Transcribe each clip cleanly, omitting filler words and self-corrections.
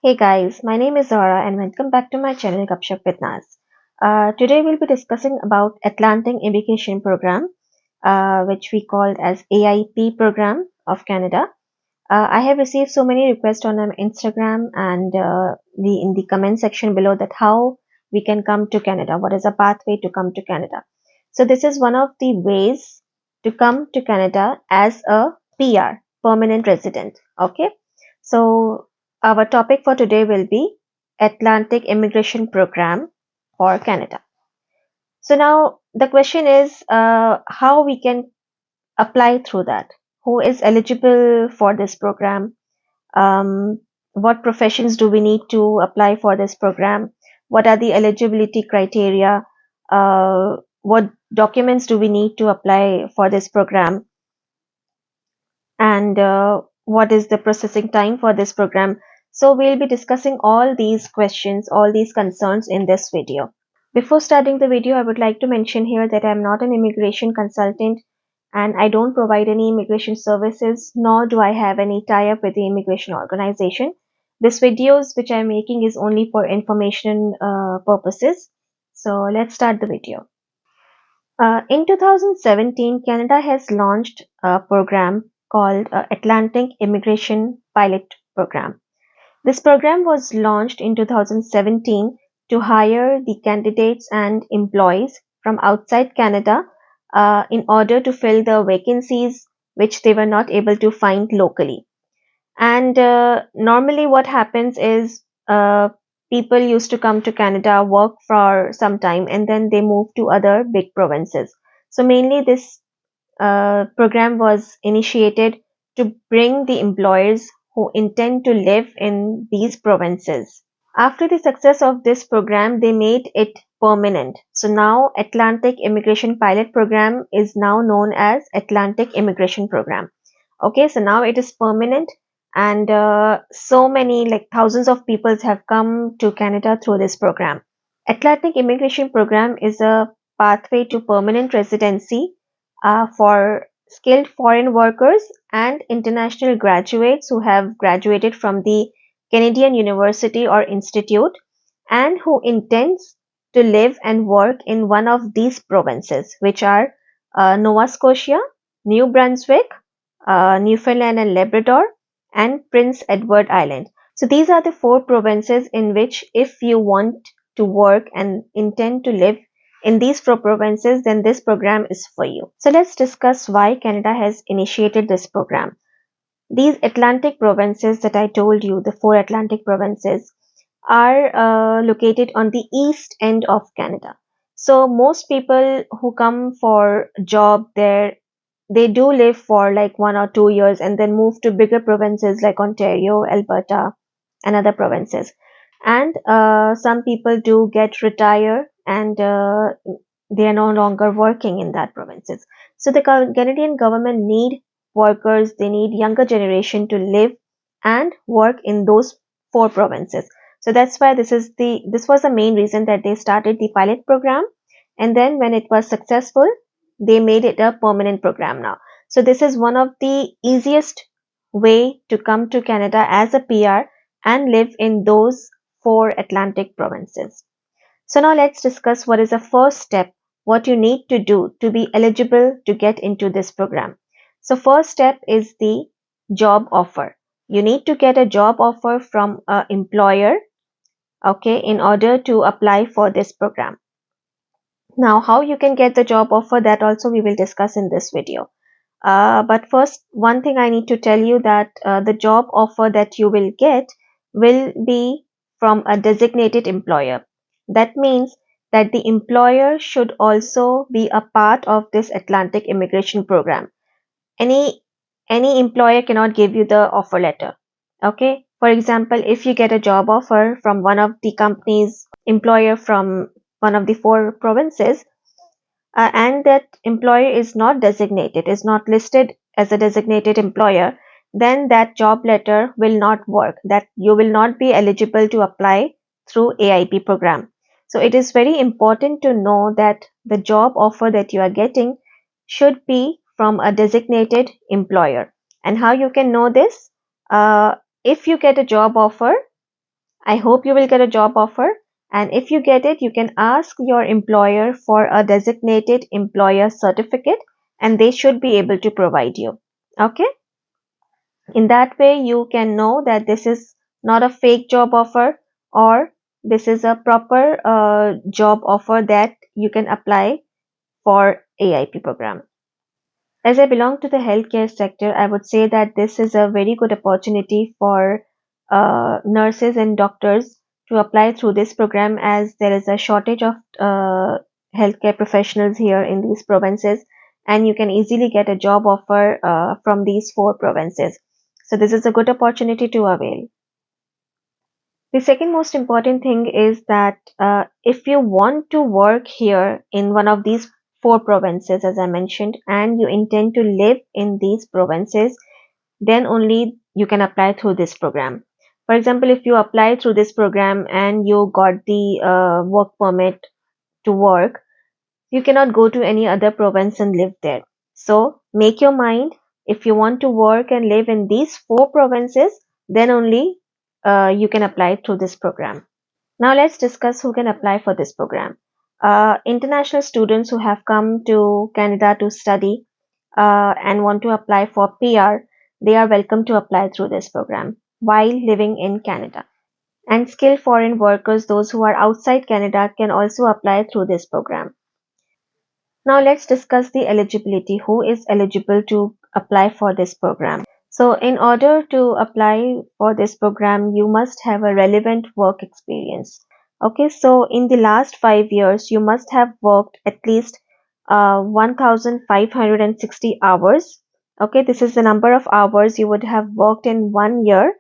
Hey guys, my name is Zara and welcome back to my channel Gupshup with Naz. Today we'll be discussing about Atlantic Immigration Program, which we called as AIP program of Canada. I have received so many requests on Instagram and in the comment section below that how we can come to Canada, what is a pathway to come to Canada. So this is one of the ways to come to Canada as a PR, permanent resident. Okay, so our topic for today will be Atlantic Immigration Program for Canada. So now the question is how we can apply through that. Who is eligible for this program? um, what professions do we need to apply for this program, what are the eligibility criteria, what documents do we need to apply for this program, and what is the processing time for this program. So we'll be discussing all these questions, all these concerns in this video. Before starting the video, I would like to mention here that I'm not an immigration consultant and I don't provide any immigration services, nor do I have any tie-up with the immigration organization. This videos which I'm making is only for information purposes. So let's start the video. In 2017, Canada has launched a program called Atlantic Immigration Pilot Program. This program was launched in 2017 to hire the candidates and employees from outside Canada in order to fill the vacancies which they were not able to find locally. And normally, what happens is people used to come to Canada, work for some time, and then they move to other big provinces. So, mainly, this program was initiated to bring the employers who intend to live in these provinces. After the success of this program, they made it permanent. So now Atlantic Immigration Pilot Program is now known as Atlantic Immigration Program. Okay, so now it is permanent and so many like thousands of people have come to Canada through this program. Atlantic Immigration Program is a pathway to permanent residency for skilled foreign workers and international graduates who have graduated from the Canadian university or institute and who intends to live and work in one of these provinces, which are Nova Scotia, New Brunswick, Newfoundland and Labrador, and Prince Edward Island. So these are the four provinces in which if you want to work and intend to live in these four provinces, then this program is for you. So let's discuss why Canada has initiated this program. These Atlantic provinces that I told you, the four Atlantic provinces, are located on the east end of Canada. So most people who come for job there, they do live for like 1 or 2 years and then move to bigger provinces like Ontario, Alberta, and other provinces. And some people do get retire and they are no longer working in that provinces. So the Canadian government need workers, they need younger generation to live and work in those four provinces. So that's why this was the main reason that they started the pilot program, and then when it was successful, they made it a permanent program now. So this is one of the easiest way to come to Canada as a PR and live in those four Atlantic provinces. So now let's discuss what is the first step, what you need to do to be eligible to get into this program. So first step is the job offer. You need to get a job offer from an employer, okay, in order to apply for this program. Now, how you can get the job offer, that also we will discuss in this video. But first, one thing I need to tell you that the job offer that you will get will be from a designated employer. That means that the employer should also be a part of this Atlantic immigration program. Any any employer cannot give you the offer letter. Okay. For example, if you get a job offer from one of the companies employer from one of the four provinces, and that employer is not designated, is not listed as a designated employer, then that job letter will not work, that you will not be eligible to apply through AIP program. So it is very important to know that the job offer that you are getting should be from a designated employer. And how you can know this? If you get a job offer I hope you will get a job offer. And if you get it, you can ask your employer for a designated employer certificate and they should be able to provide you. Okay? In that way, you can know that this is not a fake job offer or this is a proper job offer that you can apply for AIP program. As I belong to the healthcare sector, I would say that this is a very good opportunity for nurses and doctors to apply through this program as there is a shortage of healthcare professionals here in these provinces, and you can easily get a job offer from these four provinces. So, this is a good opportunity to avail. The second most important thing is that if you want to work here in one of these four provinces, as I mentioned, and you intend to live in these provinces, then only you can apply through this program. For example, if you apply through this program and you got the work permit to work, you cannot go to any other province and live there. So make your mind, if you want to work and live in these four provinces, then only you can apply through this program. Now let's discuss who can apply for this program. International students who have come to Canada to study and want to apply for PR, they are welcome to apply through this program while living in Canada. And skilled foreign workers, those who are outside Canada, can also apply through this program. Now let's discuss the eligibility. Who is eligible to apply for this program? So in order to apply for this program, you must have a relevant work experience. Okay, so in the last 5 years, you must have worked at least 1560 hours. Okay, this is the number of hours you would have worked in 1 year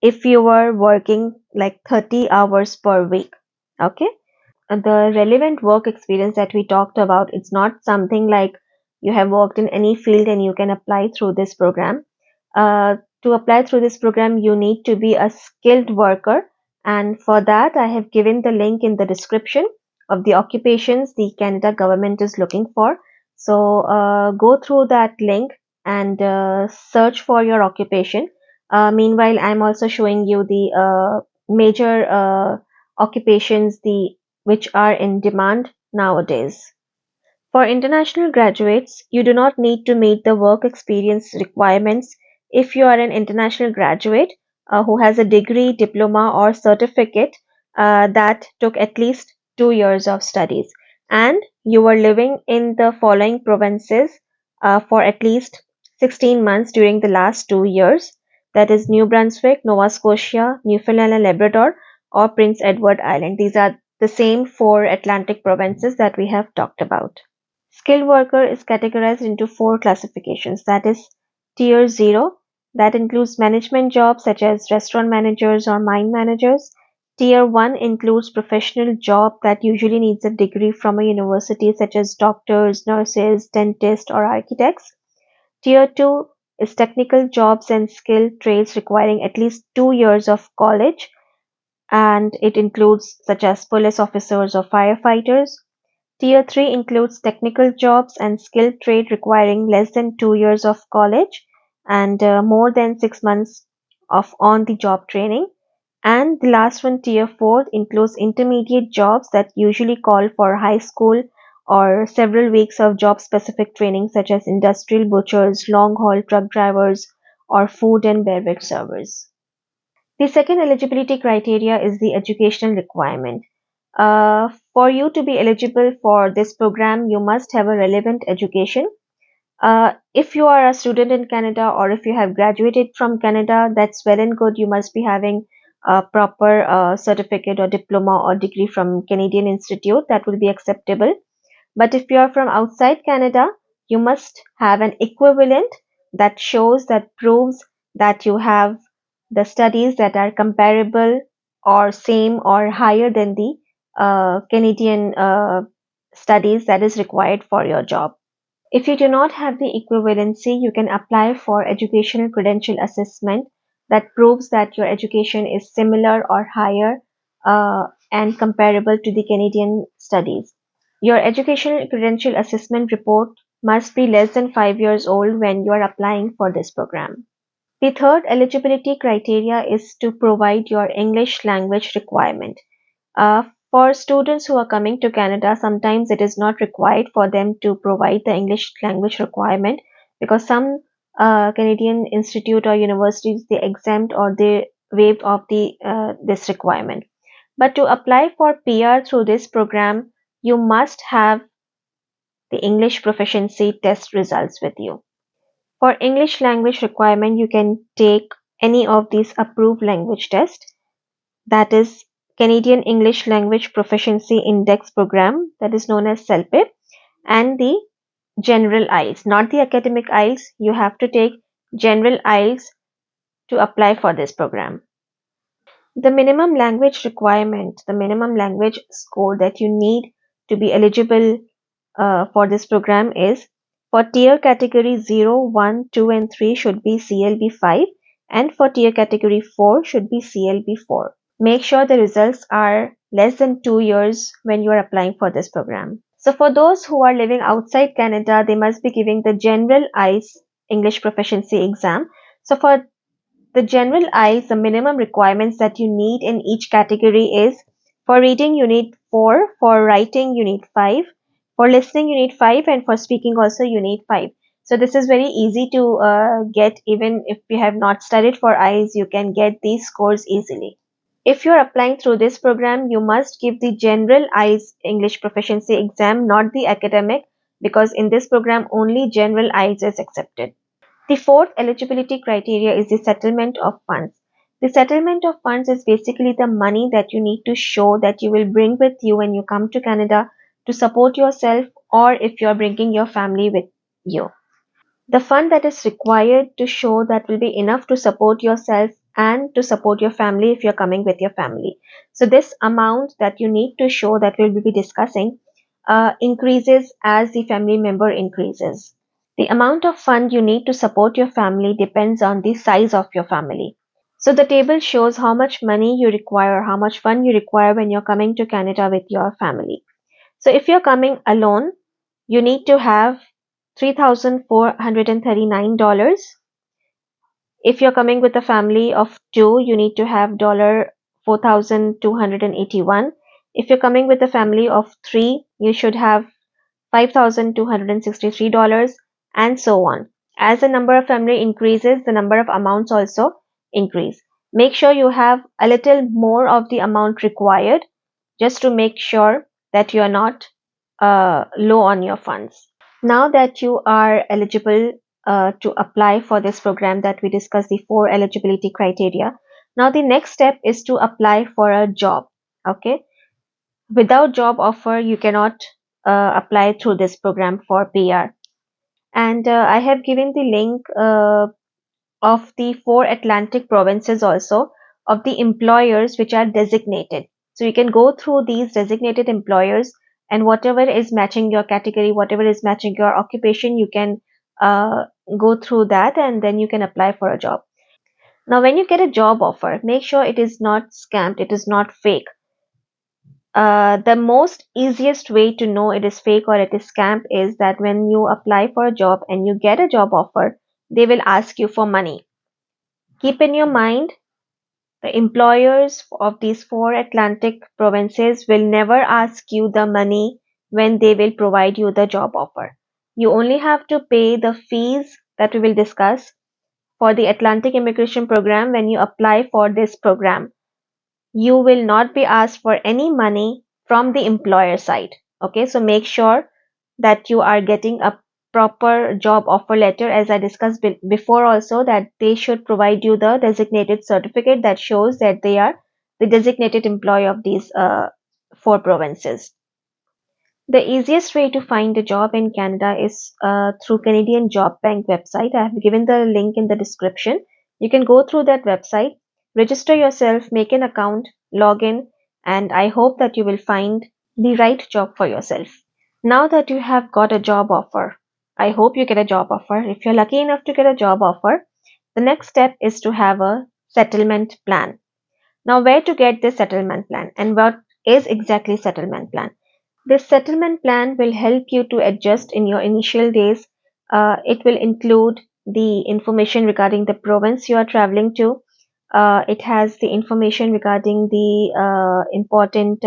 if you were working like 30 hours per week. Okay, the relevant work experience that we talked about, it's not something like you have worked in any field and you can apply through this program. To apply through this program, you need to be a skilled worker, and for that I have given the link in the description of the occupations the Canada government is looking for. So go through that link and search for your occupation. Meanwhile, I'm also showing you the major occupations the which are in demand nowadays. For international graduates, you do not need to meet the work experience requirements if you are an international graduate who has a degree, diploma, or certificate that took at least 2 years of studies, and you were living in the following provinces for at least 16 months during the last 2 years, that is New Brunswick, Nova Scotia, Newfoundland and Labrador, or Prince Edward Island. These are the same four Atlantic provinces that we have talked about. Skilled worker is categorized into four classifications, that is Tier 0, that includes management jobs such as restaurant managers or mine managers. Tier 1 includes professional job that usually needs a degree from a university such as doctors, nurses, dentists or architects. Tier 2 is technical jobs and skilled trades requiring at least 2 years of college, and it includes such as police officers or firefighters. Tier 3 includes technical jobs and skilled trade requiring less than 2 years of college and more than 6 months of on the job training. And the last one, Tier 4, includes intermediate jobs that usually call for high school or several weeks of job specific training, such as industrial butchers, long haul truck drivers, or food and beverage servers. The second eligibility criteria is the educational requirement. For you to be eligible for this program, you must have a relevant education. If you are a student in Canada or if you have graduated from Canada, that's well and good. You must be having a proper certificate or diploma or degree from Canadian Institute that will be acceptable. But if you are from outside Canada, you must have an equivalent that shows, that proves that you have the studies that are comparable or same or higher than the Canadian studies that is required for your job. If you do not have the equivalency, you can apply for educational credential assessment that proves that your education is similar or higher and comparable to the Canadian studies. Your educational credential assessment report must be less than 5 years old when you are applying for this program. The third eligibility criteria is to provide your English language requirement. For students who are coming to Canada, sometimes it is not required for them to provide the English language requirement because some Canadian institute or universities they exempt or they waived off this requirement. But to apply for PR through this program, you must have the English proficiency test results with you. For English language requirement, you can take any of these approved language tests, that is Canadian English Language Proficiency Index program, that is known as CELPIP, and the general IELTS, not the academic IELTS. You have to take general IELTS to apply for this program. The minimum language requirement, the minimum language score that you need to be eligible for this program is for tier category 0, 1, 2 and 3 should be CLB 5 and for tier category 4 should be CLB 4. Make sure the results are less than 2 years when you are applying for this program. So for those who are living outside Canada, they must be giving the general IELTS English proficiency exam. So for the general IELTS, the minimum requirements that you need in each category is for reading you need 4, for writing you need 5, for listening you need 5 and for speaking also you need 5. So this is very easy to get. Even if you have not studied for IELTS, you can get these scores easily. If you're applying through this program, you must give the general IELTS English proficiency exam, not the academic, because in this program only general IELTS is accepted. The fourth eligibility criteria is the settlement of funds. The settlement of funds is basically the money that you need to show that you will bring with you when you come to Canada to support yourself, or if you're bringing your family with you. The fund that is required to show that will be enough to support yourself and to support your family if you're coming with your family. So this amount that you need to show that we'll be discussing increases as the family member increases. The amount of fund you need to support your family depends on the size of your family. So the table shows how much money you require, how much fund you require when you're coming to Canada with your family. So if you're coming alone, you need to have $3,439. If you're coming with a family of 2, you need to have $4,281. If you're coming with a family of 3, you should have $5,263 and so on. As the number of family increases, the number of amounts also increase. Make sure you have a little more of the amount required just to make sure that you are not low on your funds. Now that you are eligible to apply for this program that we discussed the 4 eligibility criteria, now the next step is to apply for a job. Okay, without job offer, you cannot apply through this program for PR. And I have given the link of the 4 Atlantic provinces also of the employers which are designated. So you can go through these designated employers and whatever is matching your category, whatever is matching your occupation, you can uh, go through that and then you can apply for a job. Now, when you get a job offer, make sure it is not scammed, it is not fake. The most easiest way to know it is fake or it is scam is that when you apply for a job and you get a job offer, they will ask you for money. Keep in your mind, the employers of these 4 Atlantic provinces will never ask you the money when they will provide you the job offer. You only have to pay the fees that we will discuss for the Atlantic Immigration Program when you apply for this program. You will not be asked for any money from the employer side. Okay, so make sure that you are getting a proper job offer letter, as I discussed before also, that they should provide you the designated certificate that shows that they are the designated employee of these 4 provinces. The easiest way to find a job in Canada is through Canadian Job Bank website. I have given the link in the description. You can go through that website, register yourself, make an account, log in, and I hope that you will find the right job for yourself. Now that you have got a job offer, I hope you get a job offer. If you're lucky enough to get a job offer, the next step is to have a settlement plan. Now, where to get this settlement plan and what is exactly settlement plan? This settlement plan will help you to adjust in your initial days. It will include the information regarding the province you are traveling to. It has the information regarding the important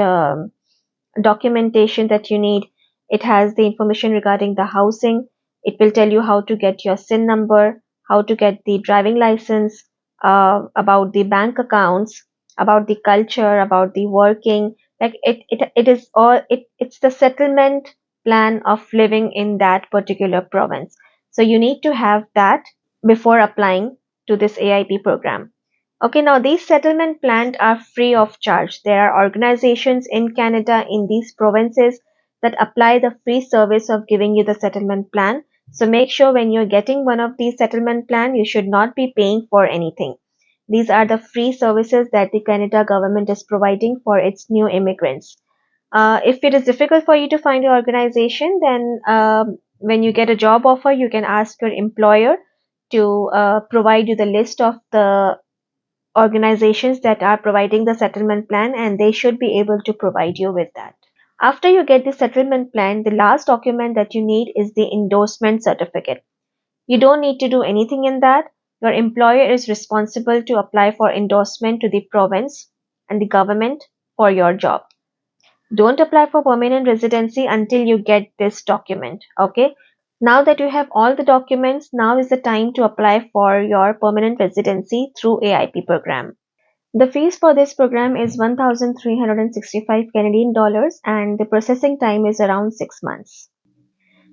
documentation that you need. It has the information regarding the housing. It will tell you how to get your SIN number, how to get the driving license, about the bank accounts, about the culture, about the working. Like it is all it's the settlement plan of living in that particular province. So you need to have that before applying to this AIP program. Okay, now these settlement plans are free of charge. There are organizations in Canada in these provinces that apply the free service of giving you the settlement plan. So make sure when you're getting one of these settlement plan, you should not be paying for anything. These are the free services that the Canada government is providing for its new immigrants. If it is difficult for you to find your organization, then when you get a job offer, you can ask your employer to provide you the list of the organizations that are providing the settlement plan, and they should be able to provide you with that. After you get the settlement plan, the last document that you need is the endorsement certificate. You don't need to do anything in that. Your employer is responsible to apply for endorsement to the province and the government for your job. Don't apply for permanent residency until you get this document. Okay. Now that you have all the documents, now is the time to apply for your permanent residency through AIP program. The fees for this program is 1,365 Canadian dollars and the processing time is around 6 months.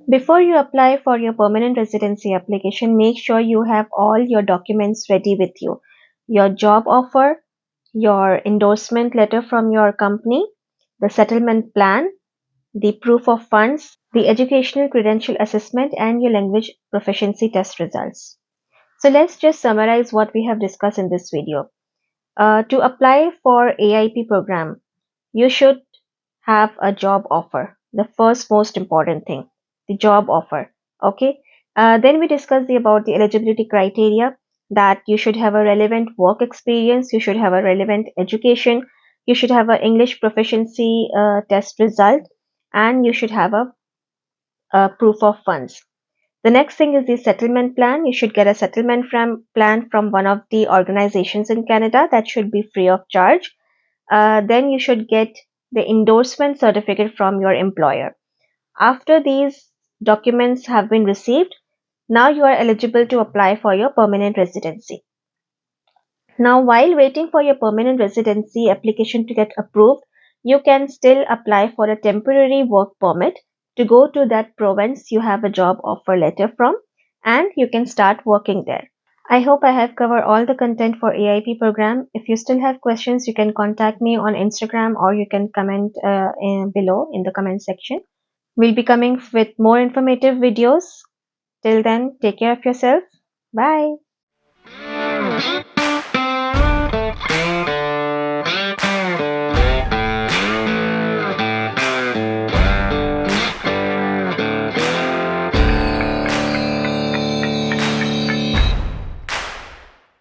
Before you apply for your permanent residency application, make sure you have all your documents ready with you. Your job offer, your endorsement letter from your company, the settlement plan, the proof of funds, the educational credential assessment, and your language proficiency test results. So let's just summarize what we have discussed in this video. To apply for AIP program, you should have a job offer. The first most important thing, the job offer. Okay. Then we discussed about the eligibility criteria, that you should have a relevant work experience, you should have a relevant education, you should have an English proficiency test result, and you should have a proof of funds. The next thing is the settlement plan. You should get a settlement plan from one of the organizations in Canada that should be free of charge. Then you should get the endorsement certificate from your employer. After these documents have been received, now you are eligible to apply for your permanent residency. Now, while waiting for your permanent residency application to get approved, you can still apply for a temporary work permit to go to that province you have a job offer letter from, and you can start working there. I hope I have covered all the content for AIP program. If you still have questions, you can contact me on Instagram or you can comment below in the comment section. We'll be coming with more informative videos. Till then, take care of yourself. Bye.